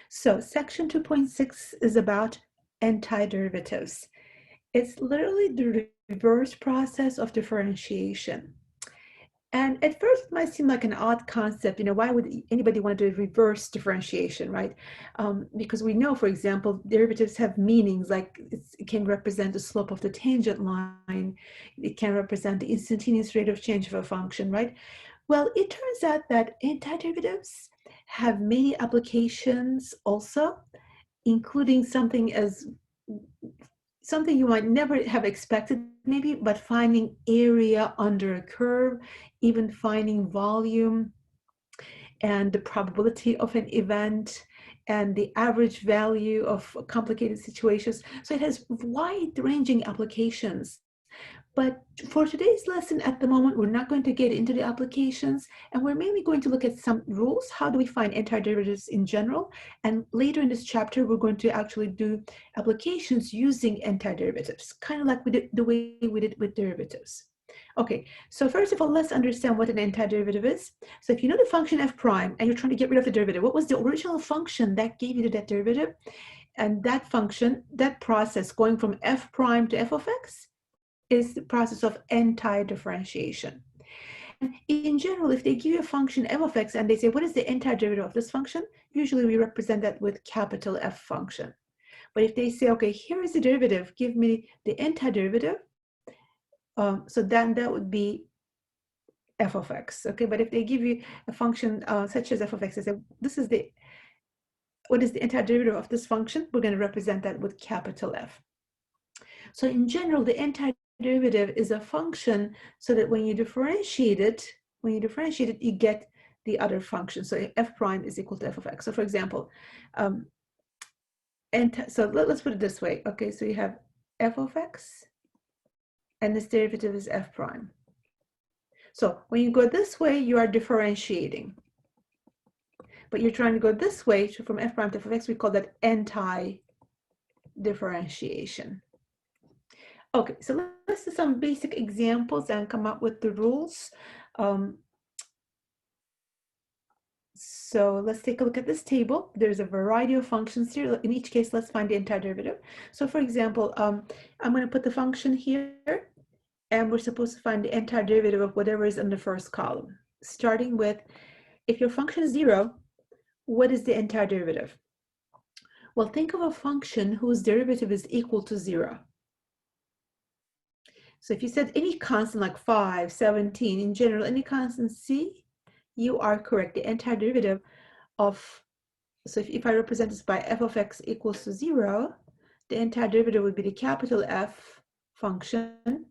So section 2.6 is about antiderivatives. It's literally the reverse process of differentiation. And at first it might seem like an odd concept, why would anybody want to do reverse differentiation, right? Because we know, for example, derivatives have meanings, like it can represent the slope of the tangent line, it can represent the instantaneous rate of change of a function, right? Well, it turns out that antiderivatives have many applications also, including something you might never have expected maybe, but finding area under a curve, even finding volume and the probability of an event and the average value of complicated situations. So it has wide-ranging applications. But for today's lesson at the moment, we're not going to get into the applications, and we're mainly going to look at some rules. How do we find antiderivatives in general? And later in this chapter, we're going to actually do applications using antiderivatives, kind of like the way we did with derivatives. Okay, so first of all, let's understand what an antiderivative is. So if you know the function f prime and you're trying to get rid of the derivative, what was the original function that gave you that derivative? And that function, that process going from f prime to f of x, is the process of antidifferentiation. And in general, if they give you a function f of x and they say, what is the antiderivative of this function? Usually we represent that with capital F function. But if they say, okay, here is the derivative, give me the antiderivative, so then that would be f of x, okay? But if they give you a function such as f of x, they say, what is the antiderivative of this function? We're going to represent that with capital F. So in general, the antiderivative is a function so that when you differentiate it, you get the other function. So f prime is equal to f of x. So for example, so let's put it this way. Okay, so you have f of x, and this derivative is f prime. So when you go this way, you are differentiating. But you're trying to go this way, so from f prime to f of x, we call that anti-differentiation. Okay, so let's do some basic examples and come up with the rules. So let's take a look at this table. There's a variety of functions here. In each case, let's find the antiderivative. So for example, I'm going to put the function here, and we're supposed to find the antiderivative of whatever is in the first column. Starting with, if your function is 0, what is the antiderivative? Well, think of a function whose derivative is equal to 0. So if you said any constant like 5, 17, in general, any constant c, you are correct. The antiderivative of, so if I represent this by f of x equals to 0, the antiderivative would be the capital F function,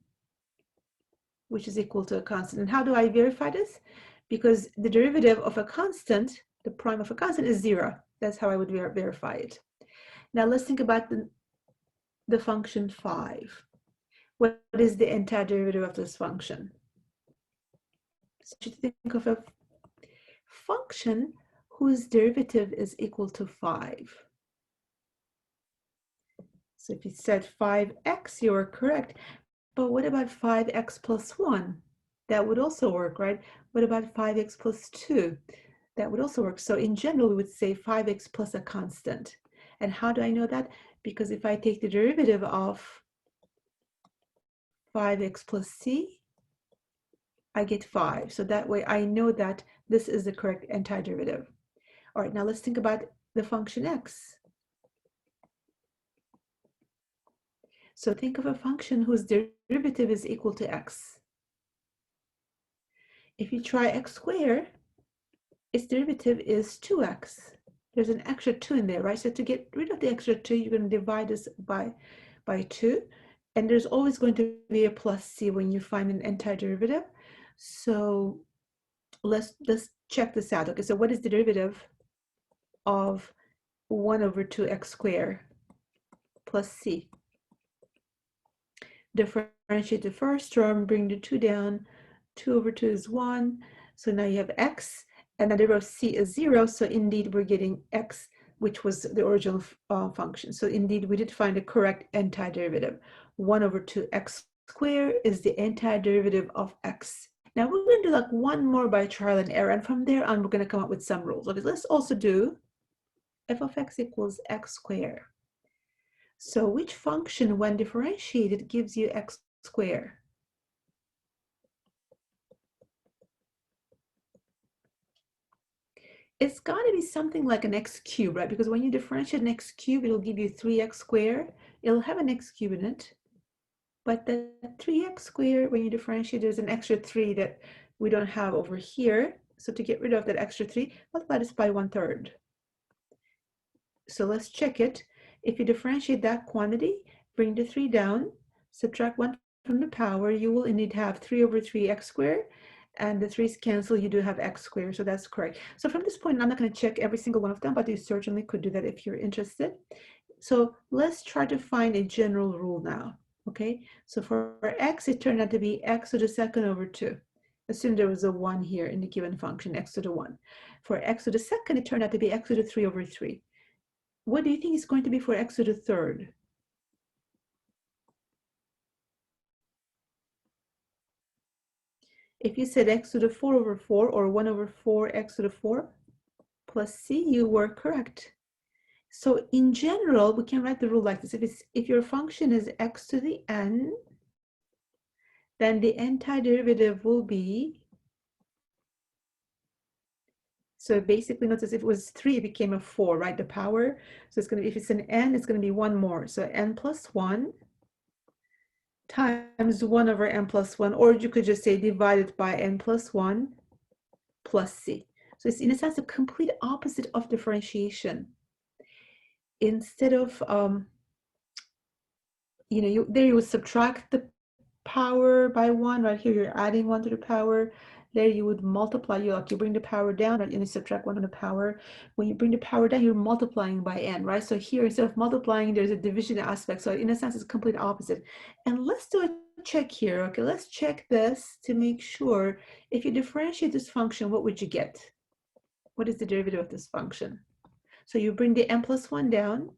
which is equal to a constant. And how do I verify this? Because the derivative of a constant, the prime of a constant, is 0. That's how I would verify it. Now let's think about the function 5. What is the antiderivative of this function? So you think of a function whose derivative is equal to 5. So if you said 5x, you are correct. But what about 5x plus 1? That would also work, right? What about 5x plus 2? That would also work. So in general, we would say 5x plus a constant. And how do I know that? Because if I take the derivative of 5x plus c, I get 5. So that way I know that this is the correct antiderivative. All right, now let's think about the function x. So think of a function whose derivative is equal to x. If you try x squared, its derivative is 2x. There's an extra 2 in there, right? So to get rid of the extra 2, you're going to divide this by 2. And there's always going to be a plus c when you find an antiderivative. So let's check this out. Okay, so what is the derivative of 1 over 2x squared plus c? Differentiate the first term, bring the 2 down. 2 over 2 is 1. So now you have x, and the derivative of c is 0. So indeed, we're getting x, which was the original function. So indeed, we did find a correct antiderivative. 1 over 2x squared is the antiderivative of x. Now we're going to do like one more by trial and error, and from there on, we're going to come up with some rules. Okay, let's also do f of x equals x squared. So which function, when differentiated, gives you x squared? It's got to be something like an x cubed, right? Because when you differentiate an x cubed, it'll give you 3x squared. It'll have an x cubed in it. But the 3x squared, when you differentiate, there's an extra 3 that we don't have over here. So to get rid of that extra 3, multiply this by 1/3. So let's check it. If you differentiate that quantity, bring the 3 down, subtract 1 from the power, you will indeed have 3 over 3x squared, and the 3's cancel, you do have x squared, so that's correct. So from this point, I'm not going to check every single one of them, but you certainly could do that if you're interested. So let's try to find a general rule now, okay? So for x, it turned out to be x to the second over 2. Assume there was a 1 here in the given function, x to the 1. For x to the second, it turned out to be x to the 3 over 3. What do you think is going to be for x to the third? If you said x to the 4 over 4 or 1 over 4 x to the 4 plus c, you were correct. So in general, we can write the rule like this. If your function is x to the n, then the antiderivative will be, so basically notice if it was 3, it became a 4, right? The power. So it's going to be, if it's an n, it's going to be 1 more. So n plus 1 times 1 over n plus 1, or you could just say divided by n plus 1 plus c. So it's in a sense the complete opposite of differentiation. Instead of, there you would subtract the power by 1, right here you're adding 1 to the power. There you would multiply, you bring the power down, right, and you subtract 1 from the power. When you bring the power down, you're multiplying by n, right? So here, instead of multiplying, there's a division aspect. So in a sense, it's complete opposite. And let's do a check here, okay? Let's check this to make sure. If you differentiate this function, what would you get? What is the derivative of this function? So you bring the n plus 1 down,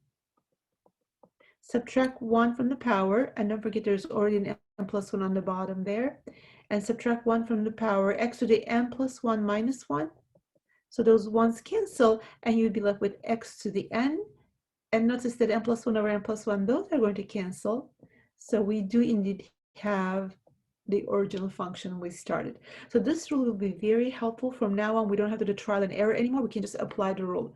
subtract 1 from the power, and don't forget there's already an n plus 1 on the bottom there, and subtract 1 from the power, x to the n plus 1 minus 1. So those 1's cancel, and you'd be left with x to the n. And notice that n plus 1 over n plus 1, those are going to cancel. So we do indeed have the original function we started. So this rule will be very helpful from now on. We don't have to do trial and error anymore. We can just apply the rule.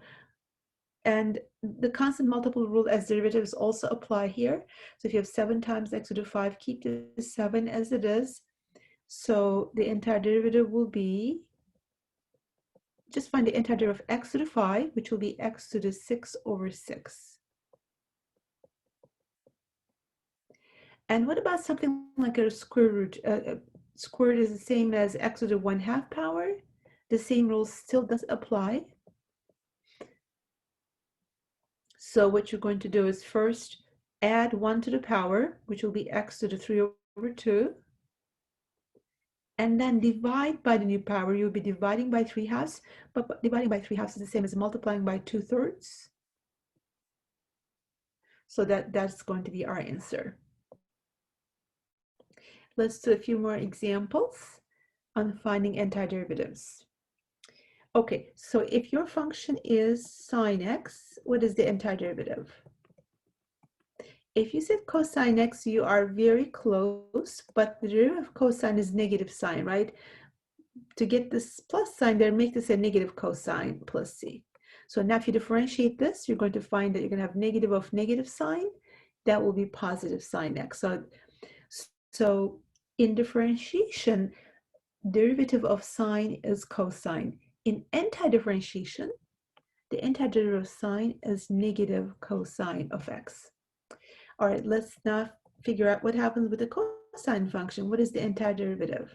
And the constant multiple rule as derivatives also apply here. So if you have 7 times x to the 5, keep the 7 as it is. So the antiderivative will be, just find the antiderivative of x to the 5, which will be x to the 6 over 6. And what about something like a square root? Square root is the same as x to the 1/2 power. The same rule still does apply. So what you're going to do is first add 1 to the power, which will be x to the 3 over 2. And then divide by the new power. You'll be dividing by 3/2, but dividing by 3/2 is the same as multiplying by 2/3. So that's going to be our answer. Let's do a few more examples on finding antiderivatives. Okay, so if your function is sine x, what is the antiderivative? If you said cosine x, you are very close, but the derivative of cosine is negative sine, right? To get this plus sign there, make this a negative cosine plus c. So now if you differentiate this, you're going to find that you're going to have negative of negative sine. That will be positive sine x. So in differentiation, derivative of sine is cosine. In antidifferentiation, the antiderivative of sine is negative cosine of x. All right, let's now figure out what happens with the cosine function. What is the antiderivative?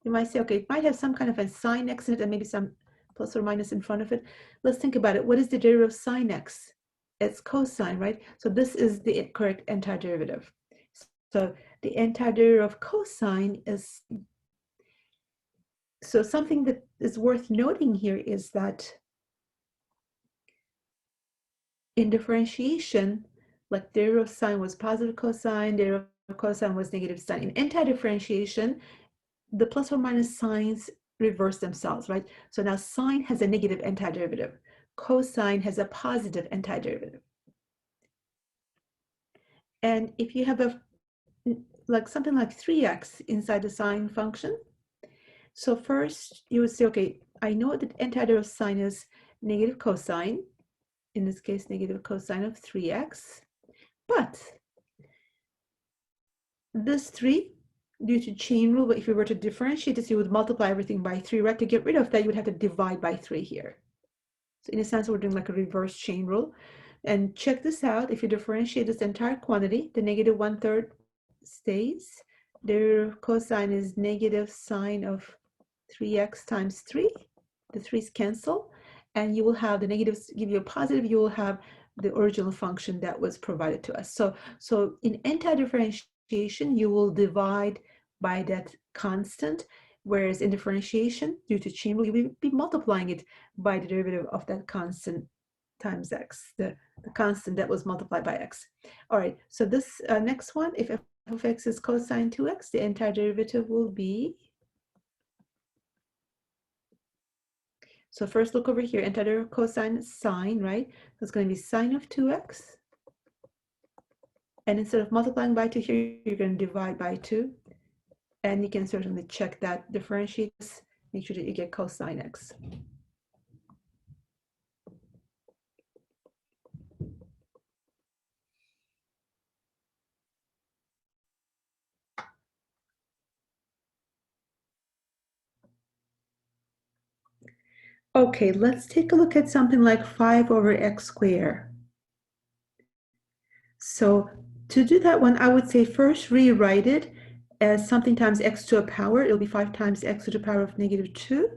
You might say, okay, it might have some kind of a sine x in it and maybe some plus or minus in front of it. Let's think about it. What is the derivative of sine x? It's cosine, right? So this is the correct antiderivative. So the antiderivative of cosine is, so something that is worth noting here is that in differentiation, like derivative of sine was positive cosine, derivative of cosine was negative sine. In antidifferentiation, the plus or minus signs reverse themselves, right? So now sine has a negative antiderivative. cosine has a positive antiderivative. And if you have like something like 3x inside the sine function, so first you would say, okay, I know that antiderivative of sine is negative cosine, in this case, negative cosine of 3x, but this 3, due to chain rule, if you were to differentiate this, you would multiply everything by 3, right? To get rid of that, you would have to divide by 3 here. So in a sense, we're doing like a reverse chain rule. And check this out. If you differentiate this entire quantity, the negative 1/3 stays. The cosine is negative sine of 3x times 3. The 3's cancel. And you will have the negatives give you a positive. You will have the original function that was provided to us. So in anti-differentiation, you will divide by that constant, whereas in differentiation, due to chain rule, you will be multiplying it by the derivative of that constant times x, the constant that was multiplied by x. All right, so this next one, if f of x is cosine 2x, the antiderivative will be, so first look over here, antiderivative cosine sine, right? So it's going to be sine of 2x. And instead of multiplying by 2 here, you're going to divide by 2. And you can certainly check that, differentiate this, make sure that you get cosine x. Okay, let's take a look at something like 5 over x squared. So to do that one, I would say first rewrite it as something times x to a power. It'll be 5 times x to the power of negative 2.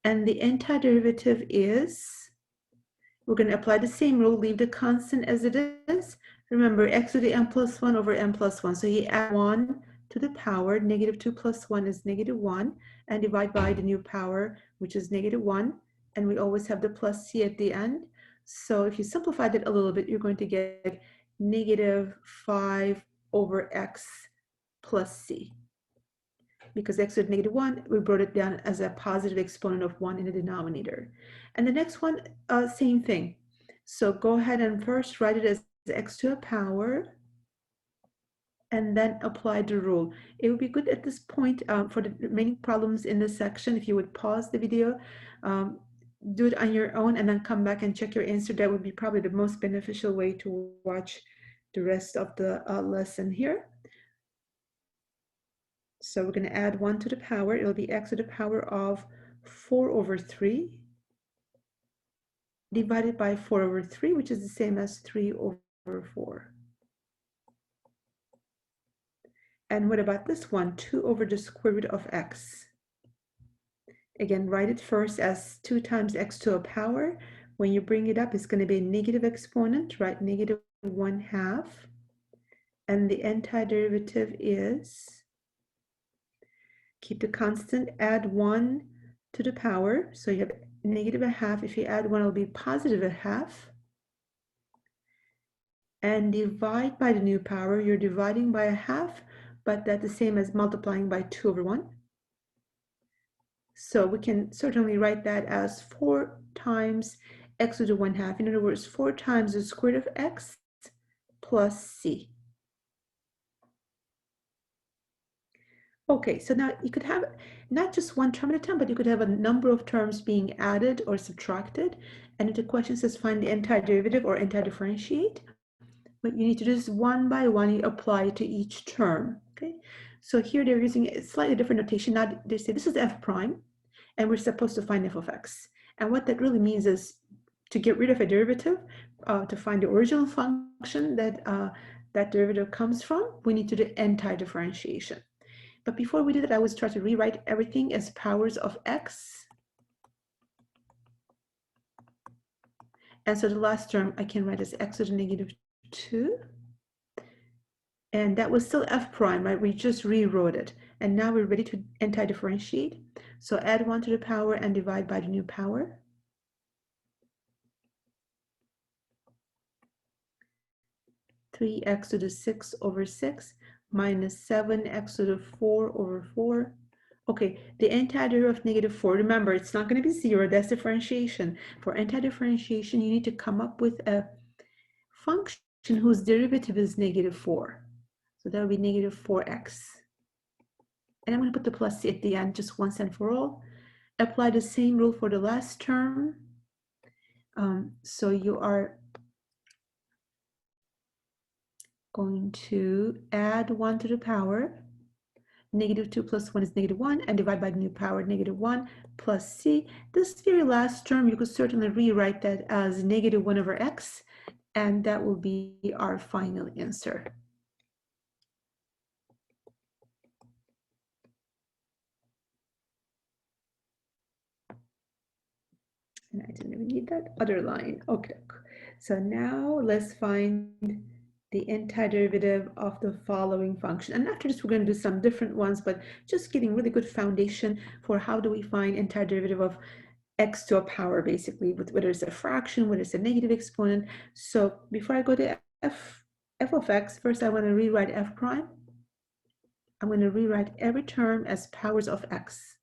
And the antiderivative is, we're going to apply the same rule, leave the constant as it is. Remember, x to the n plus 1 over n plus 1. So you add 1 to the power, negative 2 plus 1 is negative 1, and divide by the new power, which is negative 1. And we always have the plus c at the end. So if you simplify that a little bit, you're going to get negative 5 over x plus c. Because x is negative 1, we brought it down as a positive exponent of 1 in the denominator. And the next one, same thing. So go ahead and first write it as x to a power, and then apply the rule. It would be good at this point for the remaining problems in this section, if you would pause the video, do it on your own, and then come back and check your answer. That would be probably the most beneficial way to watch the rest of the lesson here. So we're going to add 1 to the power. It'll be x to the power of 4 over 3 divided by 4 over 3, which is the same as 3 over 4. And what about this one? 2 over the square root of x. Again, write it first as 2 times x to a power. When you bring it up, it's going to be a negative exponent, right? Negative 1/2. And the antiderivative is, keep the constant, add 1 to the power. So you have negative 1/2. If you add 1, it'll be positive 1/2. And divide by the new power. You're dividing by 1/2, but that's the same as multiplying by 2 over 1. So we can certainly write that as 4 times x to the 1/2. In other words, 4 times the square root of x plus c. Okay, so now you could have not just one term at a time, but you could have a number of terms being added or subtracted. And if the question says find the antiderivative or antidifferentiate, what you need to do is one by one, you apply to each term. Okay, so here they're using a slightly different notation. Now they say this is f prime, and we're supposed to find f of x. And what that really means is to get rid of a derivative, to find the original function that that derivative comes from, we need to do anti-differentiation. But before we do that, I always try to rewrite everything as powers of x. And so the last term I can write as x to the negative 2. And that was still f prime, right? We just rewrote it. And now we're ready to anti-differentiate. So add 1 to the power and divide by the new power. Three x to the 6 over 6 minus 7x to the 4 over 4 Okay, the antiderivative of -4, remember, it's not going to be 0, that's differentiation. For antidifferentiation, you need to come up with a function whose derivative is -4. So that would be -4x. And I'm going to put the plus c at the end, just once and for all. Apply the same rule for the last term. So you are going to add 1 to the power. -2 plus 1 is -1, and divide by the new power, -1 plus c. This very last term, you could certainly rewrite that as -1 over x, and that will be our final answer. And I didn't even need that other line. Okay, so now let's find the antiderivative of the following function. And after this, we're going to do some different ones, but just getting really good foundation for how do we find antiderivative of x to a power, basically, whether it's a fraction, whether it's a negative exponent. So before I go to f of x, first I want to rewrite f prime. I'm going to rewrite every term as powers of x.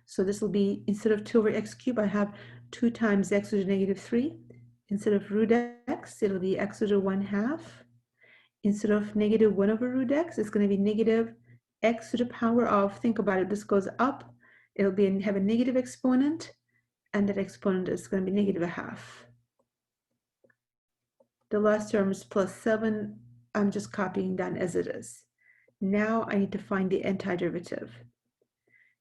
So this will be, instead of 2 over x cubed, I have 2 times x to the -3. Instead of root x, it'll be x to the 1/2. Instead of -1 over root x, it's going to be negative x to the power of, think about it, this goes up, it'll be have a negative exponent, and that exponent is going to be -1/2. The last term is plus 7. I'm just copying that as it is. Now I need to find the antiderivative.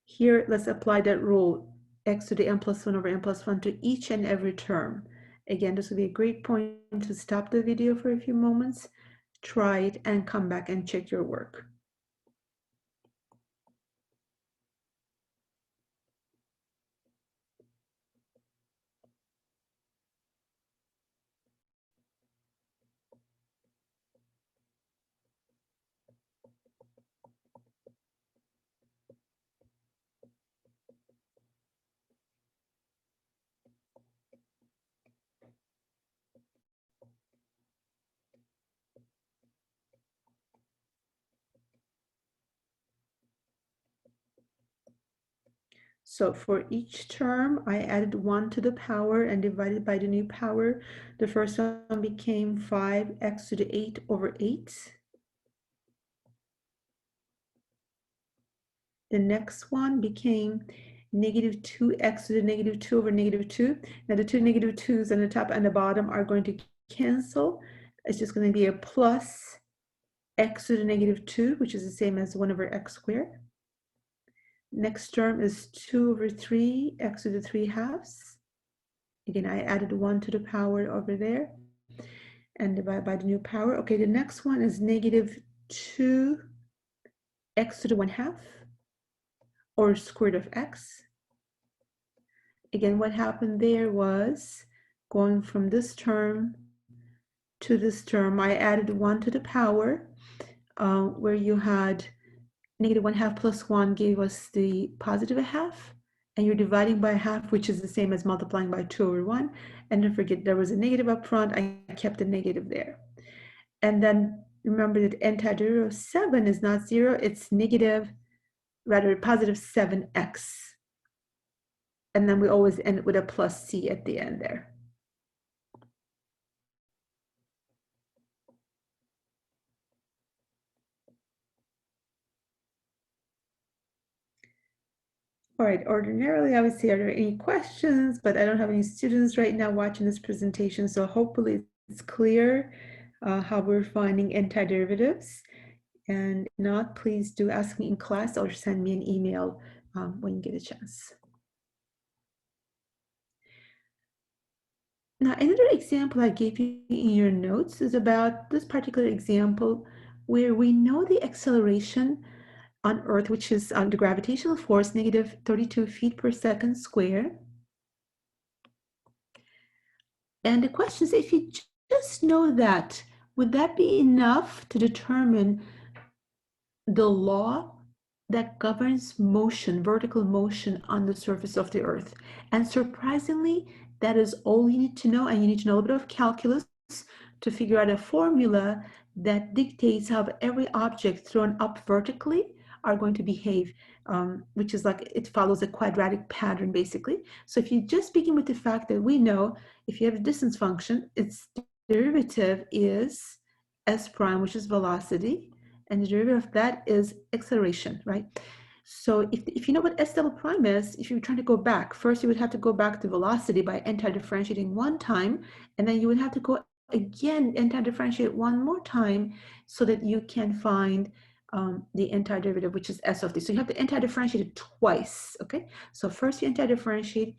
Here, let's apply that rule, x to the n plus 1 over n plus 1 to each and every term. Again, this would be a great point to stop the video for a few moments, try it, and come back and check your work. So for each term, I added 1 to the power and divided by the new power. The first one became 5x to the 8 over 8. The next one became -2x to the -2 over -2. Now the two negative 2's on the top and the bottom are going to cancel. It's just going to be a plus x to the -2, which is the same as 1 over x squared. Next term is 2 over 3, x to the 3/2. Again, I added 1 to the power over there and divide by the new power. Okay, the next one is -2 x to the 1/2, or square root of x. Again, what happened there was going from this term to this term, I added 1 to the power, where you had -1/2 plus 1 gave us the +1/2, and you're dividing by 1/2, which is the same as multiplying by 2 over 1. And don't forget, there was a negative up front, I kept the negative there. And then remember that antiderivative of 7 is not 0, it's +7x. And then we always end with a plus c at the end there. All right, ordinarily I would say, are there any questions? But I don't have any students right now watching this presentation, so hopefully it's clear how we're finding antiderivatives. And if not, please do ask me in class or send me an email when you get a chance. Now, another example I gave you in your notes is about this particular example where we know the acceleration on Earth, which is the gravitational force, -32 feet per second squared. And the question is, if you just know that, would that be enough to determine the law that governs motion, vertical motion on the surface of the Earth? And surprisingly, that is all you need to know, and you need to know a bit of calculus to figure out a formula that dictates how every object thrown up vertically are going to behave, which is like it follows a quadratic pattern basically. So if you just begin with the fact that we know if you have a distance function, its derivative is s prime, which is velocity, and the derivative of that is acceleration, right? So if you know what s double prime is, if you're trying to go back, first you would have to go back to velocity by anti-differentiating one time, and then you would have to go again anti-differentiate one more time so that you can find the antiderivative, which is s of t. So you have to anti-differentiate it twice, okay? So first you anti-differentiate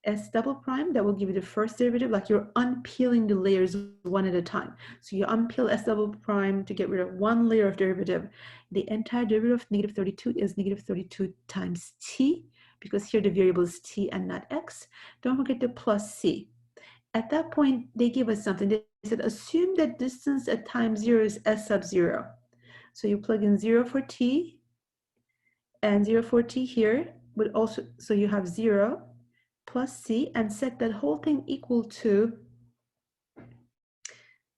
s double prime, that will give you the first derivative, like you're unpeeling the layers one at a time. So you unpeel s double prime to get rid of one layer of derivative. The antiderivative of negative 32 is negative 32 times t, because here the variable is t and not x. Don't forget the plus c. At that point, they give us something. They said, assume that distance at time 0 is s sub 0. So you plug in 0 for t and 0 for t here, but also, so you have 0 plus c, and set that whole thing equal to,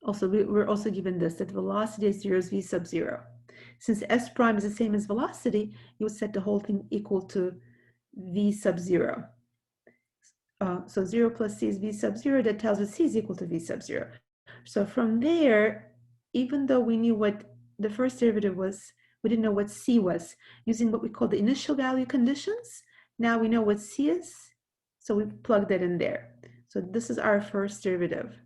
also we're also given this, that velocity is 0 is v sub 0. Since s prime is the same as velocity, you would set the whole thing equal to v sub 0. So 0 plus c is v sub 0, that tells us c is equal to v sub 0. So from there, even though we knew what the first derivative was, we didn't know what c was. Using what we call the initial value conditions, now we know what c is, so we plug that in there. So this is our first derivative.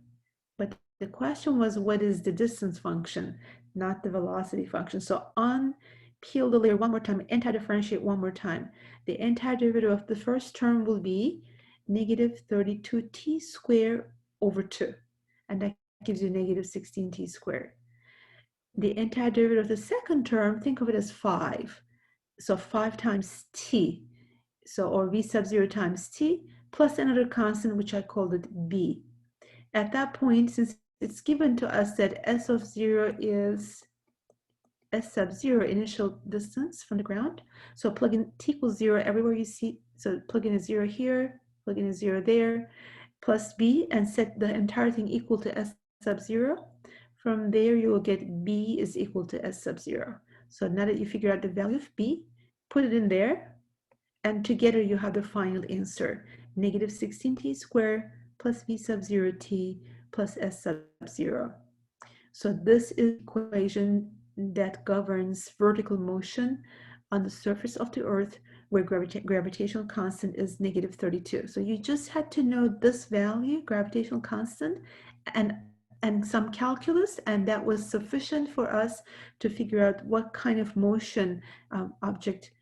But the question was, what is the distance function, not the velocity function? So unpeel the layer one more time, anti-differentiate one more time. The antiderivative of the first term will be negative 32t squared over 2. And that gives you negative 16t squared. The antiderivative of the second term, think of it as 5. So 5 times t, so or v sub 0 times t, plus another constant, which I called it b. At that point, since it's given to us that s of 0 is s sub 0, initial distance from the ground, so plug in t equals 0 everywhere you see, so plug in a 0 here, plug in a 0 there, plus b, and set the entire thing equal to s sub 0. From there, you will get b is equal to s sub 0. So now that you figure out the value of b, put it in there, and together you have the final answer, negative 16t squared plus v sub 0 t plus s sub 0. So this is the equation that governs vertical motion on the surface of the Earth, where gravitational constant is negative 32. So you just had to know this value, gravitational constant, and some calculus, and that was sufficient for us to figure out what kind of motion an object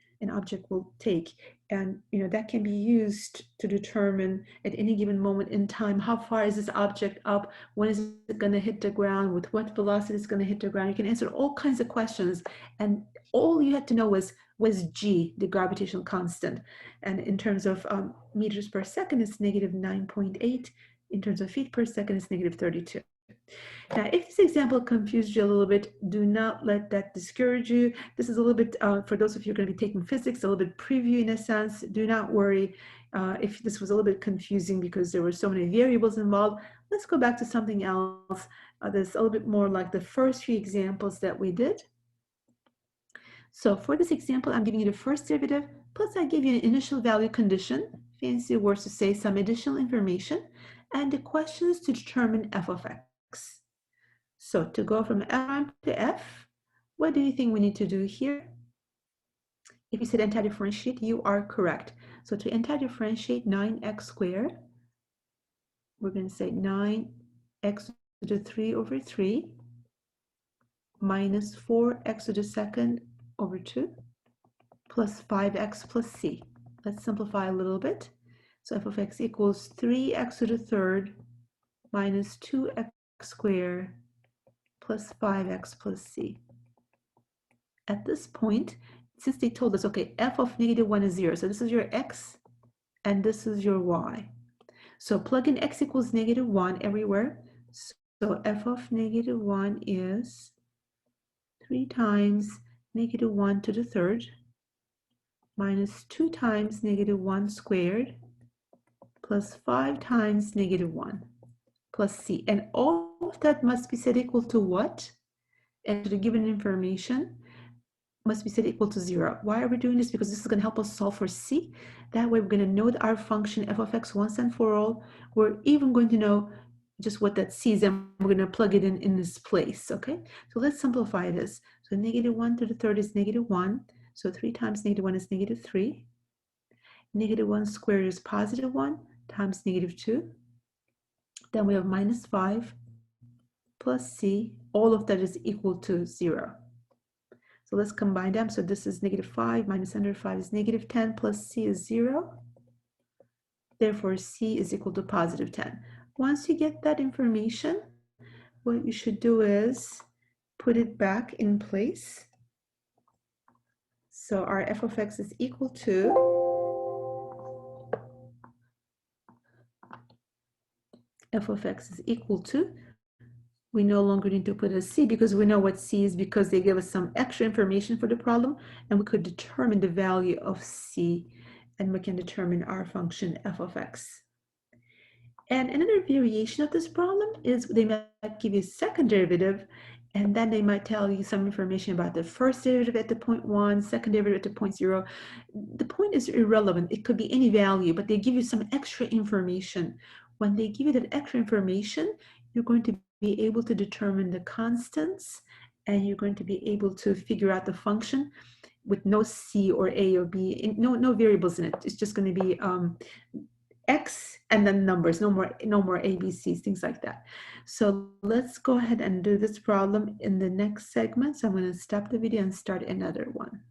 will take. And that can be used to determine at any given moment in time, how far is this object up, when is it going to hit the ground, with what velocity is going to hit the ground. You can answer all kinds of questions, and all you had to know was g, the gravitational constant. And in terms of meters per second, it's negative 9.8. In terms of feet per second, it's negative 32. Now, if this example confused you a little bit, do not let that discourage you. This is a little bit, for those of you who are going to be taking physics, a little bit preview in a sense. Do not worry if this was a little bit confusing because there were so many variables involved. Let's go back to something else that's a little bit more like the first few examples that we did. So for this example, I'm giving you the first derivative, plus I give you an initial value condition, fancy words to say, some additional information, and the questions to determine f of x. So to go from f to f, what do you think we need to do here? If you said anti-differentiate, you are correct. So to anti-differentiate 9x squared, we're going to say 9x to the 3 over 3 minus 4x to the second over 2 plus 5x plus c. Let's simplify a little bit. So f of x equals 3x to the third minus 2x squared plus 5x plus c. At this point, since they told us, okay, f of negative 1 is 0, so this is your x and this is your y. So plug in x equals negative 1 everywhere. So f of negative 1 is 3 times negative 1 to the third minus 2 times negative 1 squared plus 5 times negative 1 plus c. And all of that must be set equal to what? And to the given information, must be set equal to 0. Why are we doing this? Because this is going to help us solve for c. That way we're going to know that our function f of x once and for all. We're even going to know just what that c is, and we're going to plug it in this place, okay? So let's simplify this. So negative 1 to the third is negative 1. So 3 times negative 1 is negative 3. Negative 1 squared is positive 1 times negative 2. Then we have minus 5 plus c. All of that is equal to 0. So let's combine them. So this is negative 5 minus under 5 is negative 10 plus c is 0. Therefore, c is equal to positive 10. Once you get that information, what you should do is put it back in place. So our f of x is equal to we no longer need to put a c because we know what c is because they give us some extra information for the problem, and we could determine the value of c, and we can determine our function f of x. And another variation of this problem is they might give you a second derivative, and then they might tell you some information about the first derivative at the point 1, second derivative at the point 0. The point is irrelevant. It could be any value, but they give you some extra information. When they give you that extra information, you're going to be able to determine the constants, and you're going to be able to figure out the function with no c or a or b, no variables in it. It's just going to be x and then numbers, no more ABCs, things like that. So let's go ahead and do this problem in the next segment. So I'm going to stop the video and start another one.